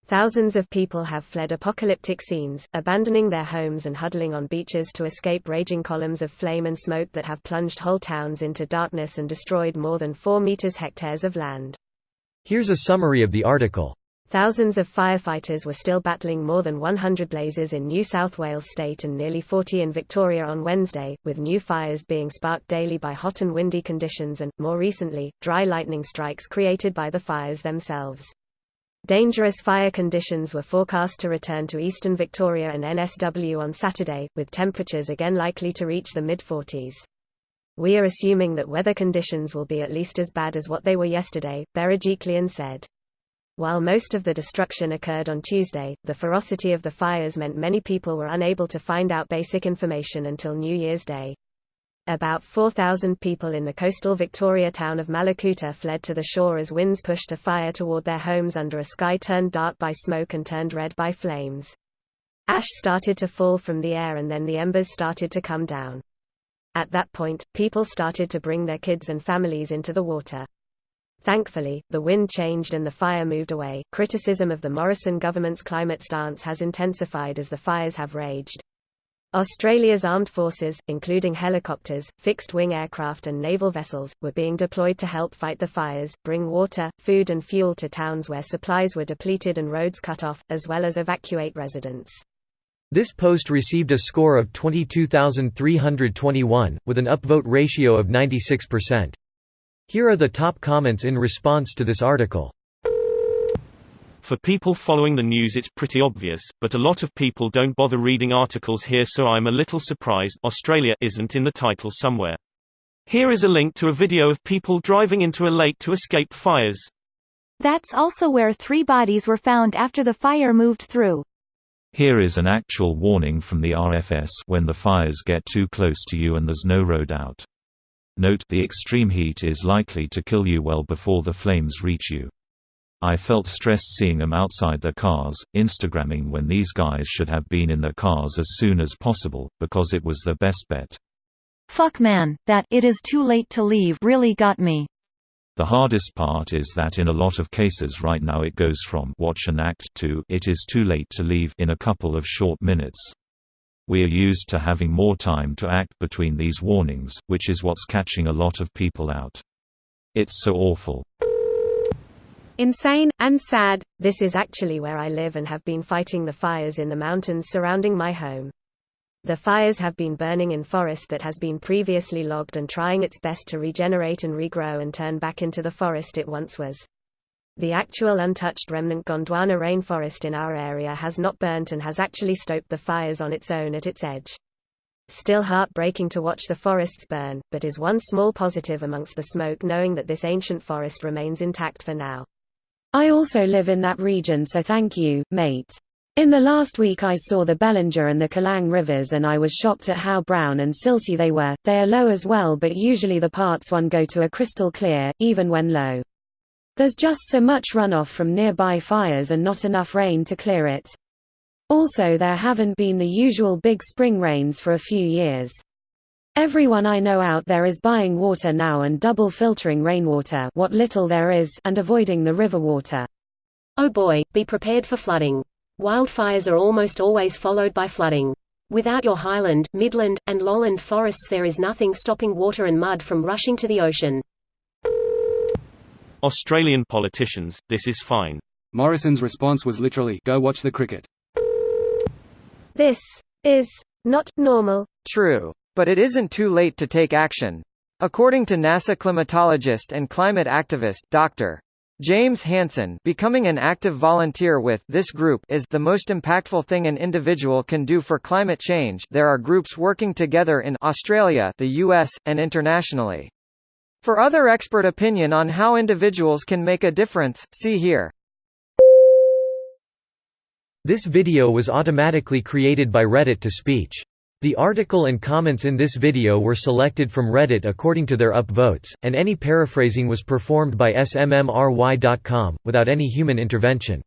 Thousands of people have fled apocalyptic scenes, abandoning their homes and huddling on beaches to escape raging columns of flame and smoke that have plunged whole towns into darkness and destroyed more than 4 hectares of land. Here's a summary of the article. Thousands of firefighters were still battling more than 100 blazes in New South Wales state and nearly 40 in Victoria on Wednesday, with new fires being sparked daily by hot and windy conditions and, more recently, dry lightning strikes created by the fires themselves. Dangerous fire conditions were forecast to return to eastern Victoria and NSW on Saturday, with temperatures again likely to reach the mid-40s. "We are assuming that weather conditions will be at least as bad as what they were yesterday," Berejiklian said. While most of the destruction occurred on Tuesday, the ferocity of the fires meant many people were unable to find out basic information until New Year's Day. About 4,000 people in the coastal Victoria town of Malakuta fled to the shore as winds pushed a fire toward their homes under a sky turned dark by smoke and turned red by flames. Ash started to fall from the air and then the embers started to come down. At that point, people started to bring their kids and families into the water. Thankfully, the wind changed and the fire moved away. Criticism of the Morrison government's climate stance has intensified as the fires have raged. Australia's armed forces, including helicopters, fixed-wing aircraft and naval vessels, were being deployed to help fight the fires, bring water, food and fuel to towns where supplies were depleted and roads cut off, as well as evacuate residents. This post received a score of 22,321, with an upvote ratio of 96%. Here are the top comments in response to this article. For people following the news it's pretty obvious, but a lot of people don't bother reading articles here, so I'm a little surprised Australia isn't in the title somewhere. Here is a link to a video of people driving into a lake to escape fires. That's also where 3 bodies were found after the fire moved through. Here is an actual warning from the RFS when the fires get too close to you and there's no road out. Note, the extreme heat is likely to kill you well before the flames reach you. I felt stressed seeing them outside their cars, Instagramming when these guys should have been in their cars as soon as possible, because it was their best bet. Fuck man, that "it is too late to leave" really got me. The hardest part is that in a lot of cases right now it goes from watch and act to it is too late to leave in a couple of short minutes. We are used to having more time to act between these warnings, which is what's catching a lot of people out. It's so awful. Insane, and sad. This is actually where I live and have been fighting the fires in the mountains surrounding my home. The fires have been burning in forest that has been previously logged and trying its best to regenerate and regrow and turn back into the forest it once was. The actual untouched remnant Gondwana rainforest in our area has not burnt and has actually stoked the fires on its own at its edge. Still heartbreaking to watch the forests burn, but is one small positive amongst the smoke knowing that this ancient forest remains intact for now. I also live in that region, so thank you, mate. In the last week I saw the Bellinger and the Kalang rivers and I was shocked at how brown and silty they were. They are low as well, but usually the parts one go to are crystal clear, even when low. There's just so much runoff from nearby fires and not enough rain to clear it. Also, there haven't been the usual big spring rains for a few years. Everyone I know out there is buying water now and double filtering rainwater, what little there is, and avoiding the river water. Oh boy, be prepared for flooding. Wildfires are almost always followed by flooding. Without your highland, midland, and lowland forests there is nothing stopping water and mud from rushing to the ocean. Australian politicians, this is fine. Morrison's response was literally, "Go watch the cricket." This is not normal. True. But it isn't too late to take action. According to NASA climatologist and climate activist, Dr. James Hansen, becoming an active volunteer with this group is the most impactful thing an individual can do for climate change. There are groups working together in Australia, the US, and internationally. For other expert opinion on how individuals can make a difference, see here. This video was automatically created by Reddit to speech. The article and comments in this video were selected from Reddit according to their upvotes, and any paraphrasing was performed by smmry.com, without any human intervention.